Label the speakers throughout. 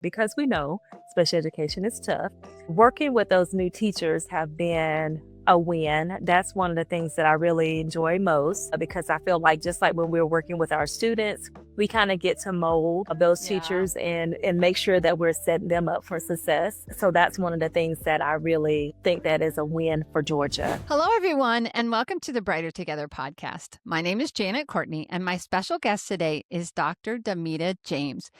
Speaker 1: because we know special education is tough. Working with those new teachers have been a win. That's one of the things that I really enjoy most because I feel like just like when we're working with our students, we kind of get to mold those
Speaker 2: Yeah.
Speaker 1: teachers and make sure that we're setting them up for success. So that's one of the things that I really think that is a win for Georgia.
Speaker 2: Hello, everyone, and welcome to the Brighter Together podcast. My name is Janet Courtney, and my special guest today is Dr. Damita James.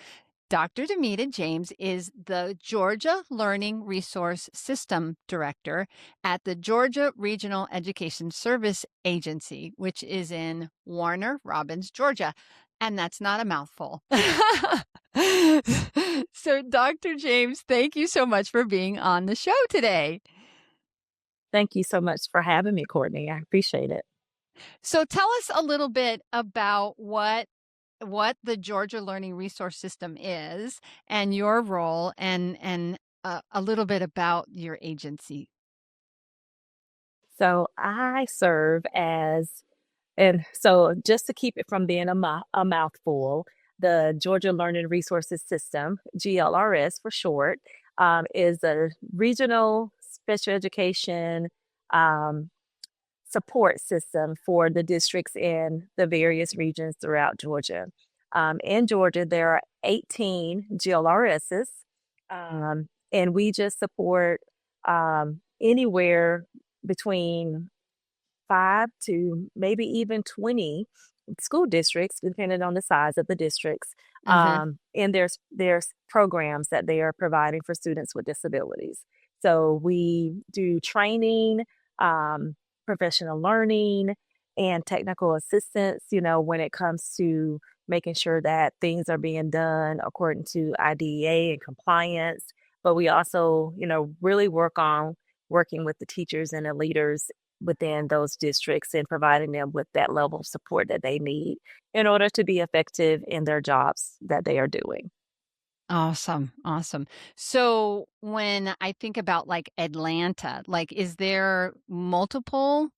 Speaker 2: Dr. Damita James is the Georgia Learning Resource System Director at the Georgia Regional Education Service Agency, which is in Warner Robins, Georgia. And that's not a mouthful. So, Dr. James, thank you so much for being on the show today.
Speaker 1: Thank you so much for having me, Courtney. I appreciate it.
Speaker 2: So tell us a little bit about what the Georgia Learning Resource System is and your role and a little bit about your agency.
Speaker 1: So I serve as, and so just to keep it from being a mouthful, the Georgia Learning Resources System, GLRS for short, is a regional special education um, support system for the districts in the various regions throughout Georgia. In Georgia, there are 18 GLRSs, and we just support anywhere between 5 to maybe even 20 school districts, depending on the size of the districts.
Speaker 2: Mhm.
Speaker 1: And there's programs that they are providing for students with disabilities. So we do training, um, professional learning, and technical assistance, when it comes to making sure that things are being done according to IDEA and compliance. But we also, really work on working with the teachers and the leaders within those districts and providing them with that level of support that they need in order to be effective in their jobs that they are doing.
Speaker 2: Awesome. Awesome. So when I think about like Atlanta, like is there multiple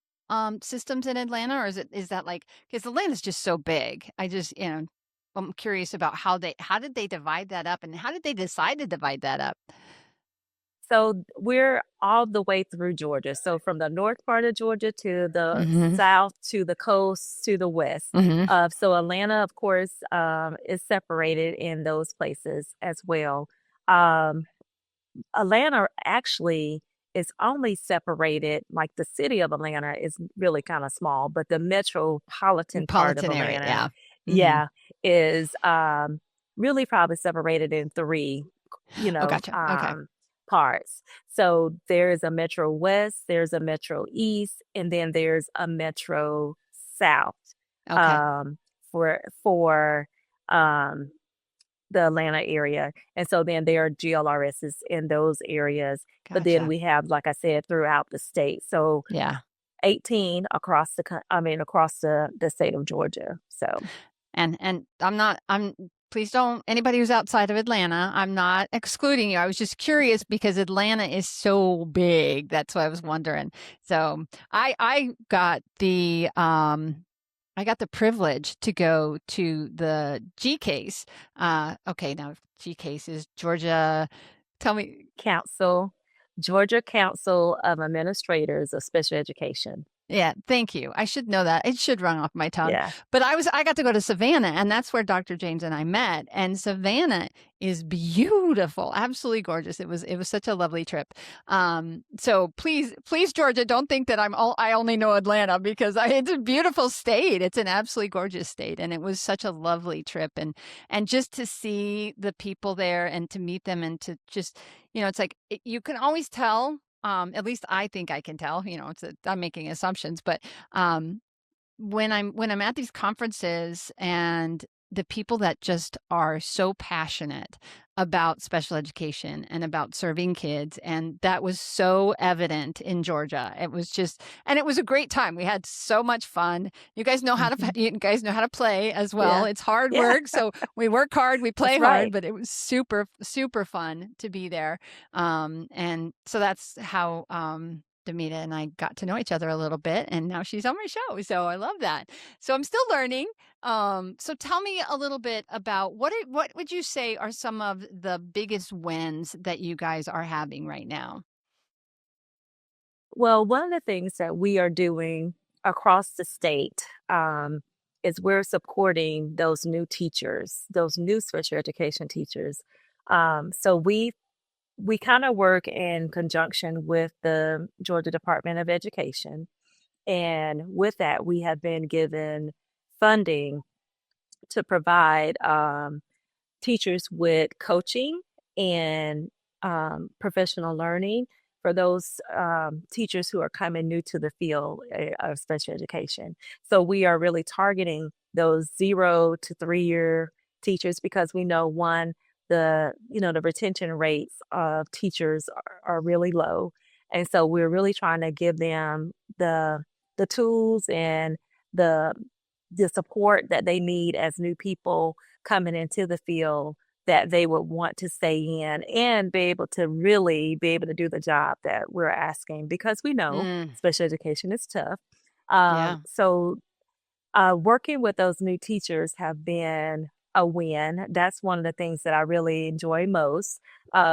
Speaker 2: systems in Atlanta, or is that like, because Atlanta's just so big. I'm curious about how did they divide that up, and how did they decide to divide that up?
Speaker 1: So we're all the way through Georgia. So from the north part of Georgia to the
Speaker 2: Mhm.
Speaker 1: south, to the coast, to the west.
Speaker 2: Mhm.
Speaker 1: So Atlanta, of course, is separated in those places as well. Um, Atlanta actually is only separated, like the city of Atlanta is really kind of small, but the metropolitan part of
Speaker 2: Politan area,
Speaker 1: Atlanta,
Speaker 2: yeah. Mhm.
Speaker 1: yeah, is really probably separated in three, you
Speaker 2: Oh,
Speaker 1: know,
Speaker 2: gotcha. Okay.
Speaker 1: um, parts. So there's a Metro West, there's a Metro East, and then there's a Metro South
Speaker 2: Okay.
Speaker 1: um, for um, the Atlanta area. And so then there are GLRSs in those areas. But then
Speaker 2: Gotcha.
Speaker 1: we have, like I said, throughout the state. So
Speaker 2: Yeah.
Speaker 1: 18 across across the state of Georgia. So
Speaker 2: And I'm please don't, anybody who's outside of Atlanta, I'm not excluding you. I was just curious because Atlanta is so big. That's why I was wondering. So I got the privilege to go to the G case. Okay, now G case is Georgia. Tell me.
Speaker 1: Council, Georgia Council of Administrators of Special Education.
Speaker 2: Yeah, thank you. I should know that. It should run off my tongue.
Speaker 1: Yeah.
Speaker 2: But I got to go to Savannah, and that's where Dr. James and I met. And Savannah is beautiful, absolutely gorgeous. It was such a lovely trip. So please, Georgia, don't think that I only know Atlanta, because it's a beautiful state. It's an absolutely gorgeous state, and it was such a lovely trip. And just to see the people there and to meet them and to just, it's like you can always tell, at least I think I can tell, I'm making assumptions, but when I'm at these conferences and the people that just are so passionate about special education and about serving kids, and that was so evident in Georgia. It was a great time. We had so much fun.
Speaker 1: Mhm.
Speaker 2: You guys know how to play as well.
Speaker 1: Yeah.
Speaker 2: It's hard
Speaker 1: Yeah.
Speaker 2: work, so we work hard, we play
Speaker 1: That's
Speaker 2: hard,
Speaker 1: right.
Speaker 2: but it was super super fun to be there. And so that's how Damita and I got to know each other a little bit, and now she's on my show. So I love that. So I'm still learning. So tell me a little bit about what would you say are some of the biggest wins that you guys are having right now?
Speaker 1: Well, one of the things that we are doing across the state is we're supporting those new teachers, those new special education teachers. So we kind of work in conjunction with the Georgia Department of Education, and with that, we have been given funding to provide teachers with coaching and professional learning for those teachers who are coming new to the field of special education. So we are really targeting those 0 to 3 year teachers because we know one, the retention rates of teachers are really low, and so we're really trying to give them the tools and the the support that they need as new people coming into the field, that they would want to stay in and be able to really be able to do the job that we're asking, because we know
Speaker 2: Mm,
Speaker 1: special education is tough.
Speaker 2: yeah.
Speaker 1: Working with those new teachers have been a win. That's one of the things that I really enjoy most,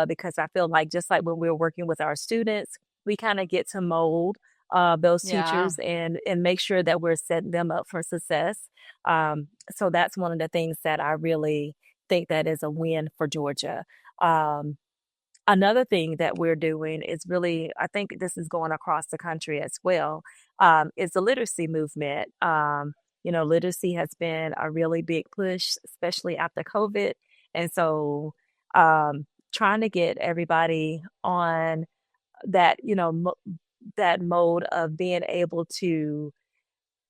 Speaker 1: because I feel like just like when we're working with our students, we kind of get to mold those
Speaker 2: Yeah.
Speaker 1: teachers and make sure that we're setting them up for success. So that's one of the things that I really think that is a win for Georgia. Um, Another thing that we're doing is really, I think this is going across the country as well, is the literacy movement. Literacy has been a really big push, especially after COVID. And so, trying to get everybody on that, that mode of being able to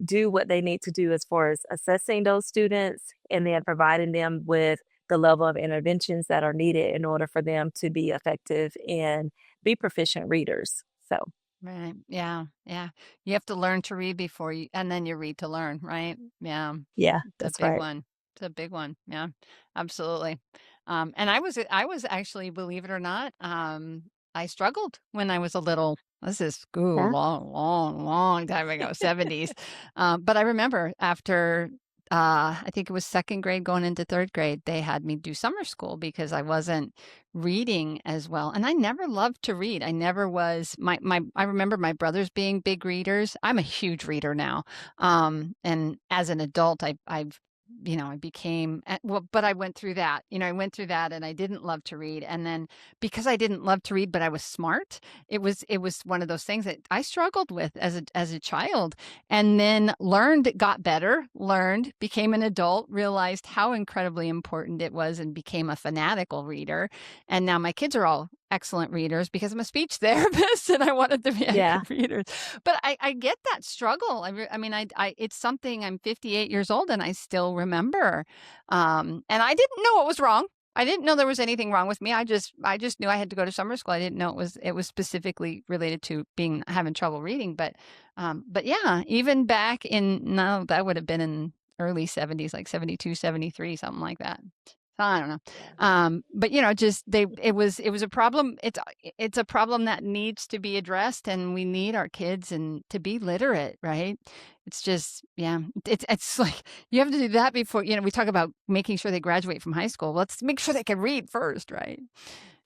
Speaker 1: do what they need to do as far as assessing those students and then providing them with the level of interventions that are needed in order for them to be effective and be proficient readers. So,
Speaker 2: Right. Yeah. Yeah. You have to learn to read before you, and then you read to learn, right? Yeah.
Speaker 1: yeah,
Speaker 2: It's a
Speaker 1: that's
Speaker 2: big
Speaker 1: right.
Speaker 2: one. It's a big one. Yeah. Absolutely. And I was actually, believe it or not, I struggled when I was a little, this is
Speaker 1: Yeah.
Speaker 2: long, long, long time ago, 70s. But I remember after I think it was second grade going into third grade, they had me do summer school because I wasn't reading as well. And I never loved to read. I never was I remember my brothers being big readers. I'm a huge reader now. And as an adult, I've I became well, but I went through that. I went through that and I didn't love to read. And then because I didn't love to read, but I was smart, it was one of those things that I struggled with as a child, and then learned, got better, learned, became an adult, realized how incredibly important it was, and became a fanatical reader. And now my kids are all excellent readers because I'm a speech therapist and I wanted to be
Speaker 1: Yeah.
Speaker 2: good readers. But I get that struggle. I mean, it's something. I'm 58 years old and I still remember. And I didn't know what was wrong. I didn't know there was anything wrong with me. I just knew I had to go to summer school. I didn't know it was specifically related to being having trouble reading. But yeah, even back in, no, that would have been in early 70s, like 72, 73, something like that. So I don't know.
Speaker 1: Yeah.
Speaker 2: But just it was a problem. It's a problem that needs to be addressed, and we need our kids and to be literate, right? It's just, yeah, it's like you have to do that before, we talk about making sure they graduate from high school. Let's make sure they can read first, right?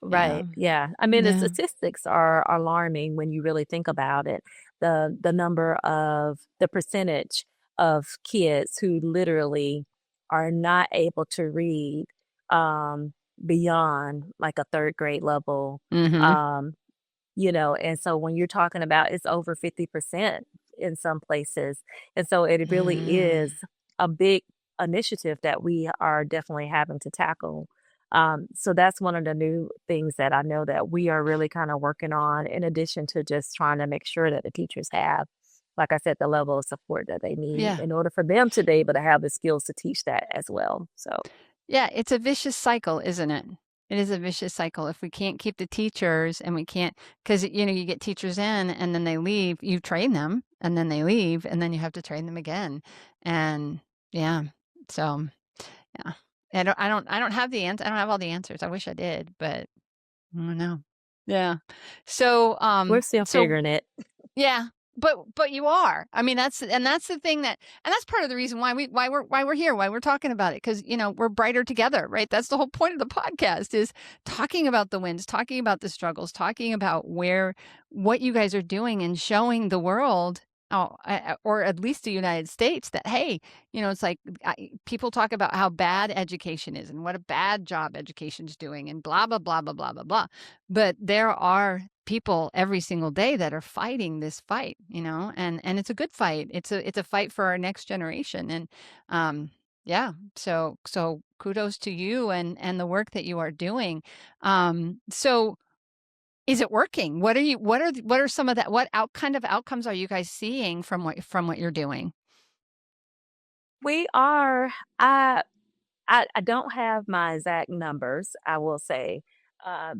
Speaker 2: Yeah.
Speaker 1: Right. Yeah. I mean, the
Speaker 2: Yeah.
Speaker 1: statistics are alarming when you really think about it. The percentage of kids who literally are not able to read um, beyond like a third grade level.
Speaker 2: Mhm.
Speaker 1: Um, and so when you're talking about, it's over 50% in some places. And so it really
Speaker 2: Mm.
Speaker 1: is a big initiative that we are definitely having to tackle. So that's one of the new things that I know that we are really kind of working on, in addition to just trying to make sure that the teachers have, like I said, the level of support that they need
Speaker 2: Yeah.
Speaker 1: in order for them to be able to have the skills to teach that as well. So,
Speaker 2: Yeah, it's a vicious cycle, isn't it? It is a vicious cycle. If we can't keep the teachers and we can't, because, you get teachers in and then they leave, you train them and then they leave and then you have to train them again. And yeah, so yeah, I don't have the answer. I don't have all the answers. I wish I did, but I don't know. Yeah. So,
Speaker 1: We're still
Speaker 2: so
Speaker 1: figuring it.
Speaker 2: yeah, but you are. I mean, that's the thing and that's part of the reason why we're here, why we're talking about it, because we're brighter together, right? That's the whole point of the podcast is talking about the wins, talking about the struggles, talking about what you guys are doing and showing the world. Oh, or at least the United States that, hey, it's like people talk about how bad education is and what a bad job education's doing and blah, blah, blah, blah, blah, blah, blah. But there are people every single day that are fighting this fight, and it's a good fight. It's a fight for our next generation. And yeah, so kudos to you and the work that you are doing. So is it working? What are some of that? Kind of outcomes are you guys seeing from what you're doing?
Speaker 1: We are. I don't have my exact numbers, I will say,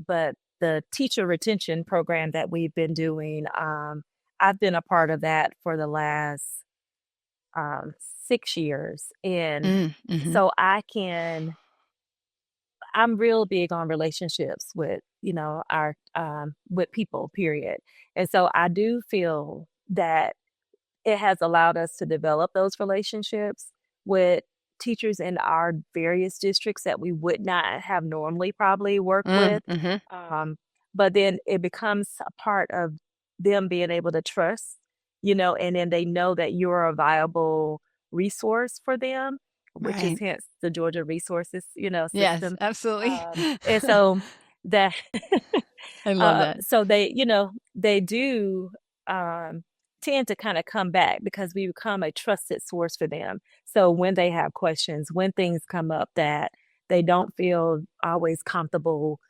Speaker 1: but the teacher retention program that we've been doing, I've been a part of that for the last 6 years, and
Speaker 2: Mm-hmm.
Speaker 1: so I'm real big on relationships with our with people, period, and so I do feel that it has allowed us to develop those relationships with teachers in our various districts that we would not have normally probably worked with.
Speaker 2: Mm-hmm.
Speaker 1: Um, but then it becomes a part of them being able to trust, and then they know that you're a viable resource for them, which is
Speaker 2: Right.
Speaker 1: hence the Georgia resources,
Speaker 2: Yes,
Speaker 1: system.
Speaker 2: absolutely.
Speaker 1: And so that
Speaker 2: I love that.
Speaker 1: so they do um, tend to kind of come back because we become a trusted source for them. So when they have questions, when things come up that they don't feel always comfortable,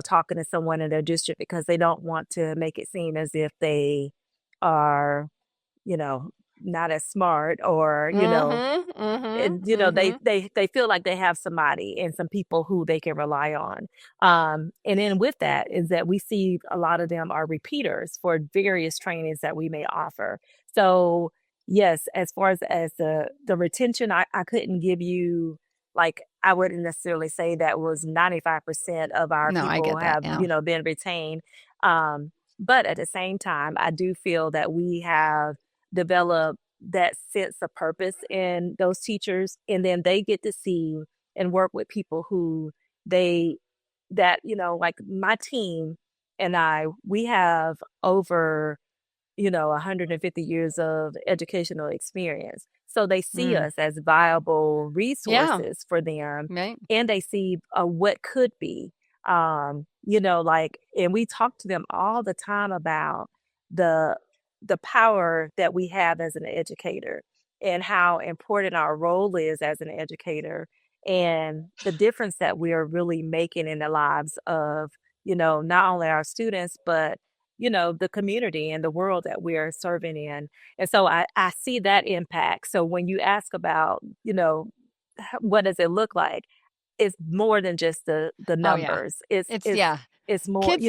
Speaker 1: talking to someone in their district because they don't want to make it seem as if they are, you know, not as smart or,
Speaker 2: Mm-hmm. Mm-hmm.
Speaker 1: and
Speaker 2: Mm-hmm.
Speaker 1: they feel like they have somebody and some people who they can rely on, and then with that is that we see a lot of them are repeaters for various trainings that we may offer. So yes, as far as the retention, I couldn't give you, like, I wouldn't necessarily say that was 95% of our
Speaker 2: No, I
Speaker 1: people
Speaker 2: get that.
Speaker 1: have
Speaker 2: Yeah.
Speaker 1: been retained, but at the same time I do feel that we have developed that sense of purpose in those teachers, and then they get to see and work with people who they that like my team and we have over 150 years of educational experience. So they see
Speaker 2: Mm.
Speaker 1: us as viable
Speaker 2: Yeah.
Speaker 1: resources for them,
Speaker 2: Right.
Speaker 1: and they see what could be. Like, and we talk to them all the time about the the power that we have as an educator and how important our role is as an educator and the difference that we are really making in the lives of, not only our students, but the community and the world that we are serving in. And so I see that impact. So when you ask about, what does it look like? It's more than just the
Speaker 2: Oh yeah.
Speaker 1: numbers. It's
Speaker 2: It's
Speaker 1: it's
Speaker 2: yeah.
Speaker 1: it's more,
Speaker 2: Kids.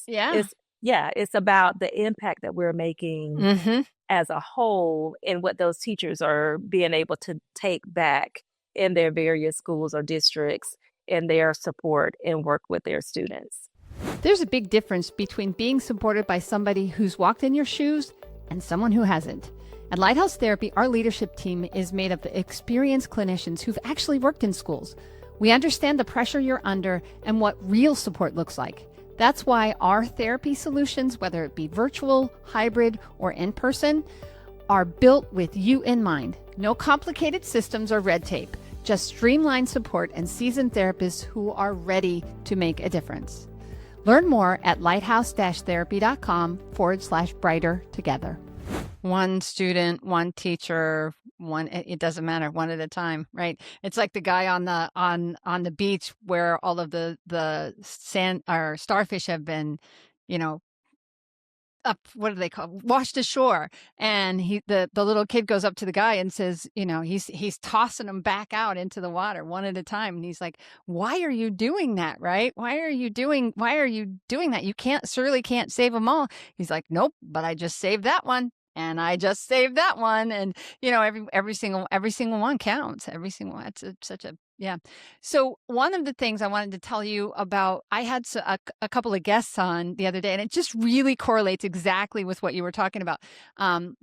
Speaker 2: Yeah.
Speaker 1: it's yeah, it's about the impact that we're making
Speaker 2: Mm-hmm.
Speaker 1: as a whole and what those teachers are being able to take back in their various schools or districts in their support and work with their students.
Speaker 2: There's a big difference between being supported by somebody who's walked in your shoes and someone who hasn't. At Lighthouse Therapy, our leadership team is made up of experienced clinicians who've actually worked in schools. We understand the pressure you're under and what real support looks like. That's why our therapy solutions, whether it be virtual, hybrid, or in person, are built with you in mind. No complicated systems or red tape, just streamlined support and seasoned therapists who are ready to make a difference. Learn more at lighthouse-therapy.com/brighter together. One student, one teacher, it doesn't matter, one at a time, right? It's like the guy on the beach where all of the sand or starfish have been, you know, up, what do they call, washed ashore, and the little kid goes up to the guy and says, he's tossing them back out into the water one at a time, and he's like, why are you doing that, right? Why are you doing that? You surely can't save them all. He's like, nope, but I just saved that one, and I just saved that one, and every single one counts. Every single one. It's such a Yeah. So one of the things I wanted to tell you about, I had a couple of guests on the other day, and it just really correlates exactly with what you were talking about. Um,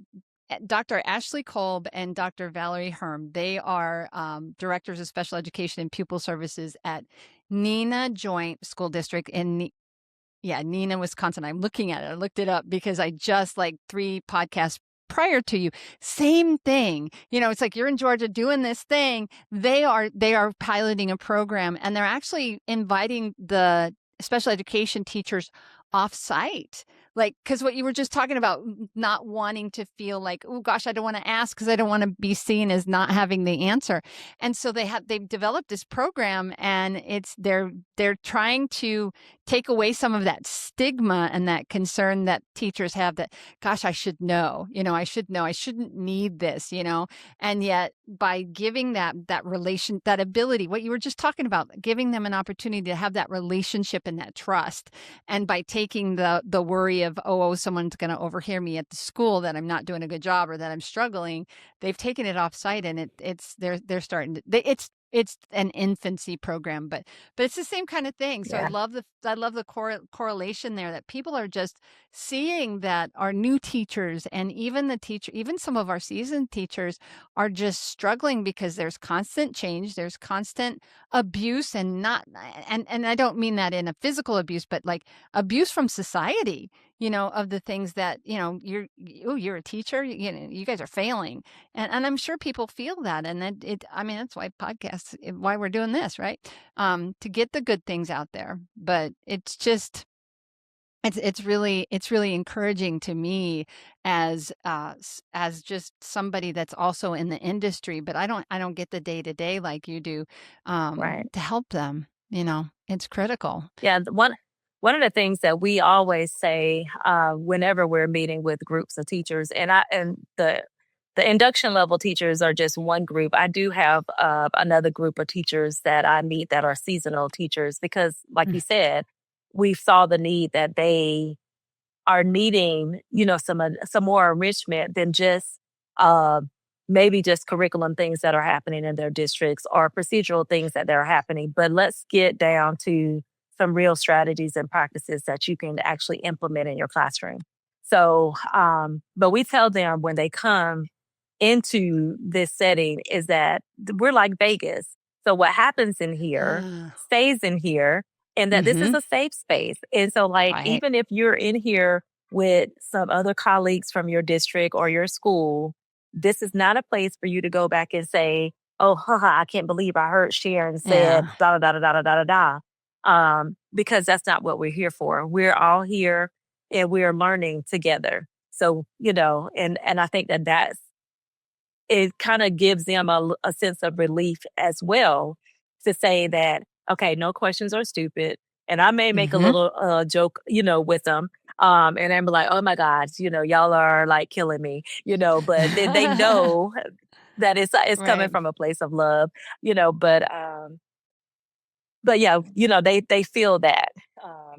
Speaker 2: Dr. Ashley Kolb and Dr. Valerie Herm, they are directors of special education and pupil services at Neenah Joint School District in yeah, Neenah, Wisconsin. I'm looking at it. I looked it up because I just like 3 podcasts prior to you. Same thing. You know, it's like you're in Georgia doing this thing. They are piloting a program, and they're actually inviting the special education teachers off site. Like, because what you were just talking about, not wanting to feel like, oh gosh, I don't want to ask because I don't want to be seen as not having the answer. And so they've developed this program, and they're trying to take away some of that stigma and that concern that teachers have that, gosh, I should know, I should know, I shouldn't need this, and yet by giving that ability, what you were just talking about, giving them an opportunity to have that relationship and that trust, and by taking the worry of, someone's going to overhear me at the school that I'm not doing a good job or that I'm struggling, they've taken it off site, and they're starting to, it's an infancy program, but it's the same kind of thing. So
Speaker 1: Yeah.
Speaker 2: I love the correlation there, that people are just seeing that our new teachers, and even some of our seasoned teachers, are just struggling because there's constant change, there's constant abuse, and I don't mean that in a physical abuse, but like abuse from society, of the things that, you're a teacher, you guys are failing. And I'm sure people feel that. And then I mean, that's why podcasts, why we're doing this, right? To get the good things out there. But it's just, it's really encouraging to me as as just somebody that's also in the industry, but I don't get the day to day like you do,
Speaker 1: Right.
Speaker 2: to help them. It's critical.
Speaker 1: Yeah, one of the things that we always say whenever we're meeting with groups of teachers, and the induction level teachers are just one group. I do have another group of teachers that I meet that are seasonal teachers because, like
Speaker 2: Mm.
Speaker 1: you said, we saw the need that they are needing, some more enrichment than just uh, maybe just curriculum things that are happening in their districts or procedural things that are happening. But let's get down to some real strategies and practices that you can actually implement in your classroom. So, but we tell them when they come into this setting is that we're like Vegas. So what happens in here stays in here, and that this is
Speaker 2: Mm-hmm.
Speaker 1: a safe space. And so, like,
Speaker 2: Right.
Speaker 1: even if you're in here with some other colleagues from your district or your school, this is not a place for you to go back and say, "Oh, haha, I can't believe I heard Sharon said
Speaker 2: Yeah.
Speaker 1: da da da da da da da da," because that's not what we're here for. We're all here, and we're learning together. So, and I think that that's it kind of gives them a sense of relief as well to say that, okay, no questions are stupid. And I may make a
Speaker 2: Mm-hmm.
Speaker 1: little joke, with them. And I'm like, oh my God, y'all are like killing me, but they know that it's coming
Speaker 2: Right.
Speaker 1: from a place of love, but but yeah, they feel that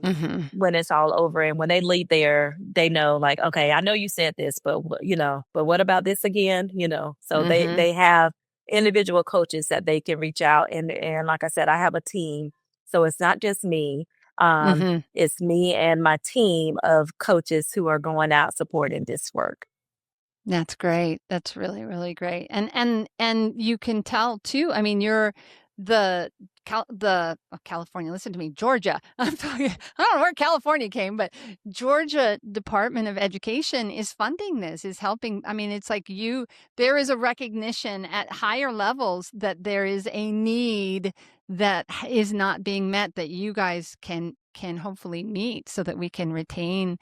Speaker 2: Mm-hmm.
Speaker 1: when it's all over, and when they leave there, they know like, okay, I know you said this, but but what about this again? So they
Speaker 2: Mm-hmm.
Speaker 1: they have individual coaches that they can reach out, and like I said, I have a team, so it's not just me.
Speaker 2: Mm-hmm.
Speaker 1: It's me and my team of coaches who are going out supporting this work.
Speaker 2: That's great. That's really, really great. And you can tell too. I mean, you're California. Listen to me, Georgia. I'm talking. I don't know where California came, but Georgia Department of Education is funding this. Is helping. I mean, it's like you. There is a recognition at higher levels that there is a need that is not being met, that you guys can hopefully meet, so that we can retain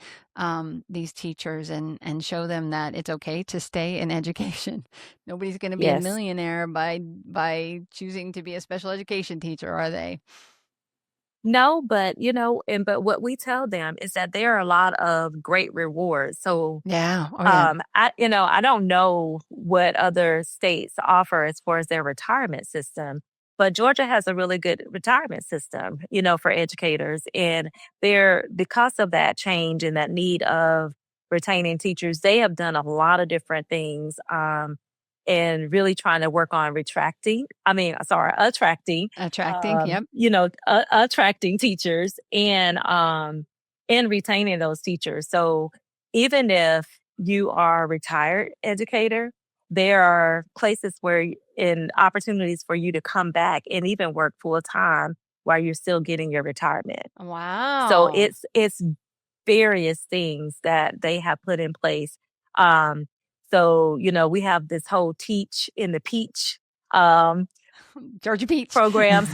Speaker 2: these teachers, and show them that it's okay to stay in education. Nobody's going to be a
Speaker 1: Yes.
Speaker 2: millionaire by choosing to be a special education teacher, are they?
Speaker 1: No, but but what we tell them is that there are a lot of great rewards. So
Speaker 2: Yeah. Oh, yeah.
Speaker 1: I don't know what other states offer as far as their retirement system, but Georgia has a really good retirement system, for educators. And because of that change and that need of retaining teachers, they have done a lot of different things. and really trying to work on attracting,
Speaker 2: Attracting. Yep.
Speaker 1: attracting teachers and retaining those teachers. So even if you are a retired educator, there are places and opportunities for you to come back and even work full time while you're still getting your retirement. So
Speaker 2: Wow.
Speaker 1: it's various things that they have put in place. Um, so, we have this whole Teach in the Peach um,
Speaker 2: Georgia Peach.
Speaker 1: programs.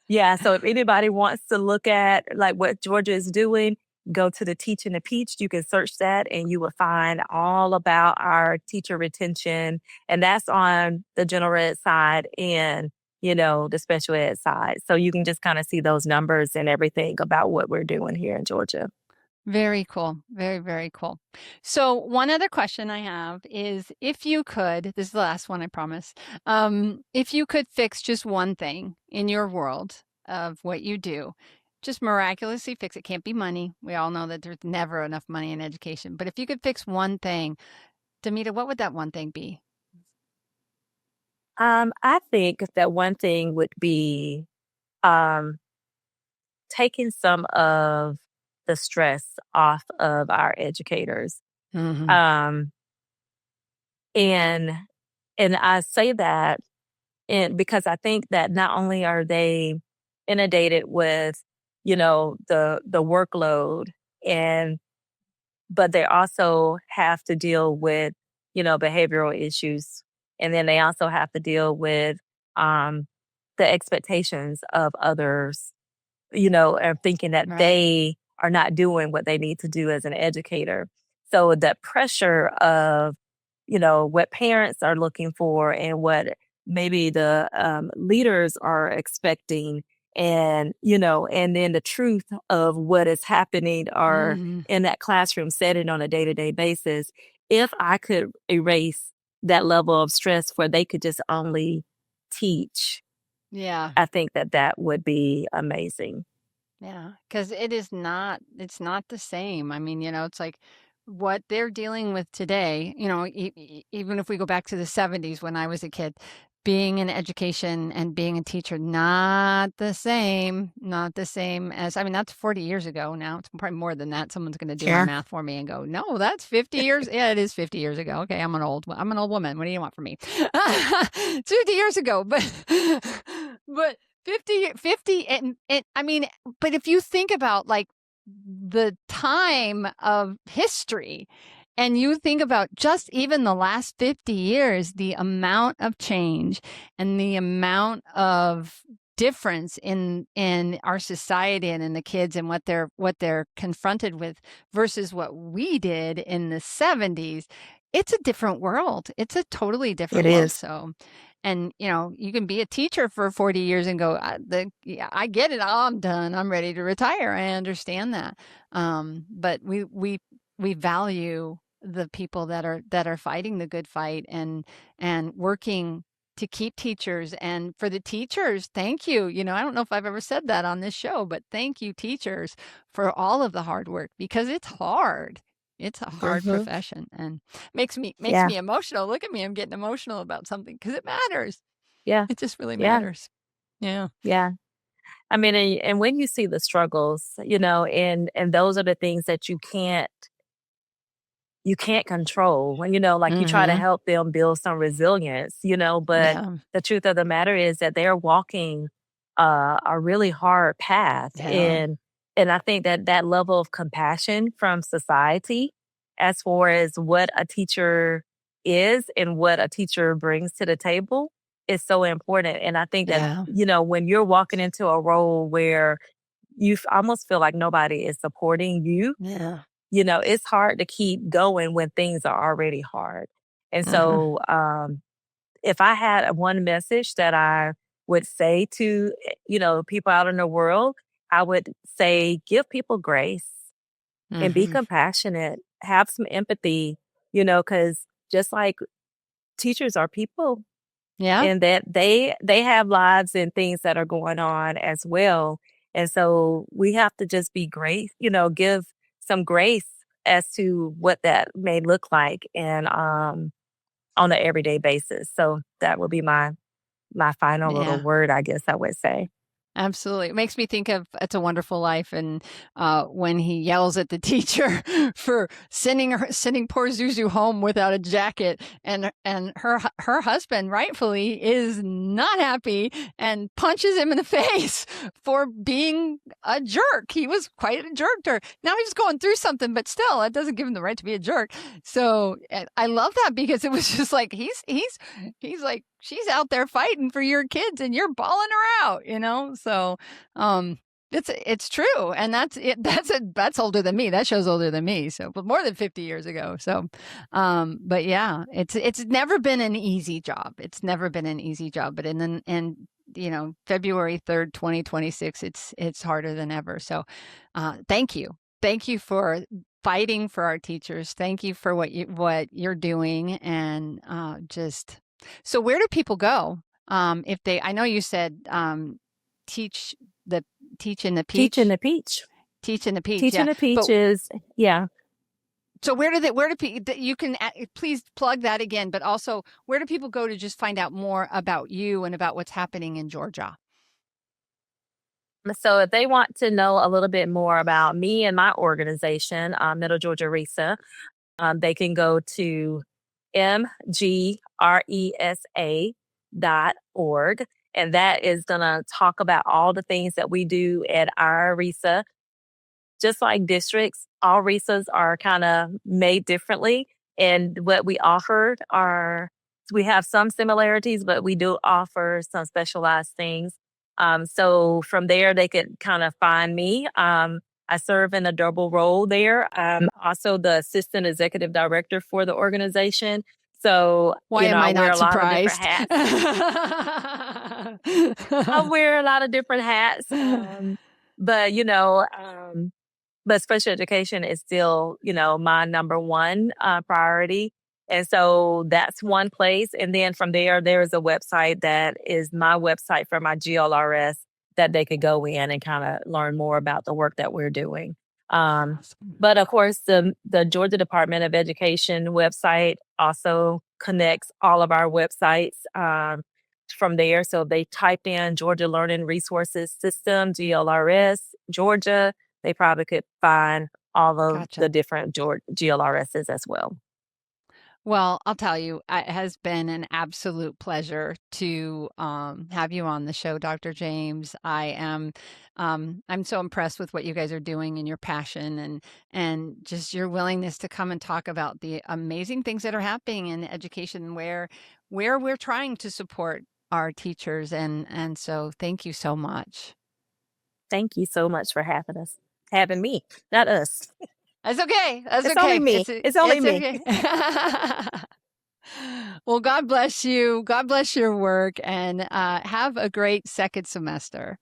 Speaker 1: Yeah, so if anybody wants to look at like what Georgia is doing, go to the Teach in the Peach. You can search that and you will find all about our teacher retention. And that's on the general ed side and, the special ed side. So you can just kind of see those numbers and everything about what we're doing here in Georgia.
Speaker 2: Very cool. Very, very cool. So one other question I have is if you could, this is the last one, I promise. If you could fix just one thing in your world of what you do, just miraculously fix it. Can't be money. We all know that there's never enough money in education. But if you could fix one thing, Damita, what would that one thing be?
Speaker 1: I think that one thing would be um, taking some of the stress off of our educators.
Speaker 2: Hmm.
Speaker 1: Um, and and I say that because I think that not only are they inundated with, the workload and but they also have to deal with, behavioral issues. And then they also have to deal with um, the expectations of others, and thinking that
Speaker 2: Right.
Speaker 1: they are not doing what they need to do as an educator. So that pressure of, what parents are looking for and what maybe the leaders are expecting and then the truth of what is happening are
Speaker 2: Hmm.
Speaker 1: in that classroom setting on a day-to-day basis. If I could erase that level of stress where they could just only teach,
Speaker 2: Yeah.
Speaker 1: I think that that would be amazing.
Speaker 2: Yeah, because it's not the same. I mean, it's like what they're dealing with today, even if we go back to the 70s when I was a kid, being in education and being a teacher, not the same as, I mean, that's 40 years ago now. It's probably more than that. Someone's going to do my
Speaker 1: Yeah.
Speaker 2: math for me and go, no, that's 50 years. Yeah, it is 50 years ago. Okay, I'm an old woman. What do you want from me? It's 50 years ago, but 50 and I mean, but if you think about like the time of history and you think about just even the last 50 years, the amount of change and the amount of difference in our society and in the kids and what they're confronted with versus what we did in the 70s, it's a different world. It's a totally
Speaker 1: It
Speaker 2: different world.
Speaker 1: is.
Speaker 2: So and you can be a teacher for 40 years and go, yeah, I get it. I'm done. I'm ready to retire. I understand that. But we value the people that are fighting the good fight and working to keep teachers. And for the teachers, thank you. I don't know if I've ever said that on this show, but thank you, teachers, for all of the hard work because it's hard. It's a hard
Speaker 1: Hmm.
Speaker 2: profession and makes
Speaker 1: Yeah.
Speaker 2: me emotional. Look at me, I'm getting emotional about something because it matters.
Speaker 1: Yeah.
Speaker 2: It just really
Speaker 1: Yeah.
Speaker 2: matters. Yeah.
Speaker 1: Yeah. I mean, and when you see the struggles, and those are the things that you can't control when, like you try to
Speaker 2: Mhm.
Speaker 1: help them build some resilience, but
Speaker 2: Yeah.
Speaker 1: the truth of the matter is that they're walking a really hard path.
Speaker 2: Yeah.
Speaker 1: And I think that that level of compassion from society as far as what a teacher is and what a teacher brings to the table is so important. And I think that,
Speaker 2: Yeah.
Speaker 1: when you're walking into a role where almost feel like nobody is supporting you,
Speaker 2: Yeah.
Speaker 1: it's hard to keep going when things are already hard. And
Speaker 2: Uh-huh.
Speaker 1: so, if I had one message that I would say to, people out in the world, I would say, give people grace and be
Speaker 2: Mhm.
Speaker 1: compassionate, have some empathy, because just like teachers are people
Speaker 2: Yeah.
Speaker 1: and that they have lives and things that are going on as well. And so we have to just be great, give some grace as to what that may look like. And on an everyday basis. So that would be my final little
Speaker 2: Yeah.
Speaker 1: word, I guess I would say.
Speaker 2: Absolutely. It makes me think of It's a Wonderful Life, and when he yells at the teacher for sending poor Zuzu home without a jacket, and her husband rightfully is not happy and punches him in the face for being a jerk. He was quite a jerk to her. Now he's going through something, but still, it doesn't give him the right to be a jerk. So I love that, because it was just like he's like, she's out there fighting for your kids and you're bawling her out, you know? So, it's true. And that's older than me. That show's older than me. So, but more than 50 years ago. So, but yeah, it's never been an easy job. It's never been an easy job, but February 3rd, 2026, it's harder than ever. So, thank you. Thank you for fighting for our teachers. Thank you for what you're doing. And, so where do people go? If they, I know you said, teach teach in the
Speaker 1: Teach
Speaker 2: peach,
Speaker 1: in the Peach.
Speaker 2: teach in the peach.
Speaker 1: Teach
Speaker 2: Yeah.
Speaker 1: in the
Speaker 2: But
Speaker 1: Peach is, yeah.
Speaker 2: so where do people, you can please plug that again, but also where do people go to just find out more about you and about what's happening in Georgia?
Speaker 1: So if they want to know a little bit more about me and my organization, Middle Georgia RESA, they can go to mgresa.org. And that is going to talk about all the things that we do at our RESA. Just like districts, all RESAs are kind of made differently. And what we offer we have some similarities, but we do offer some specialized things. So from there, they could kind of find me. I serve in a double role there. I'm also the assistant executive director for the organization. So,
Speaker 2: Why am
Speaker 1: I
Speaker 2: I
Speaker 1: wear
Speaker 2: not
Speaker 1: a lot of different
Speaker 2: surprised?
Speaker 1: hats. I wear a lot of different hats. But, but special education is still, my number one priority. And so that's one place. And then from there is a website that is my website for my GLRS that they could go in and kind of learn more about the work that we're doing.
Speaker 2: Awesome.
Speaker 1: But of course, the Georgia Department of Education website also connects all of our websites from there. So if they typed in Georgia Learning Resources System, GLRS, Georgia, they probably could find all of
Speaker 2: Gotcha.
Speaker 1: the different GLRSs as well.
Speaker 2: Well, I'll tell you, it has been an absolute pleasure to have you on the show, Dr. James. I'm so impressed with what you guys are doing and your passion, and just your willingness to come and talk about the amazing things that are happening in education where we're trying to support our teachers. And so thank you so much.
Speaker 1: Thank you so much for having me, not us.
Speaker 2: That's okay. That's
Speaker 1: It's
Speaker 2: okay.
Speaker 1: only me. It's only me.
Speaker 2: Okay. Well, God bless you. God bless your work, and have a great second semester.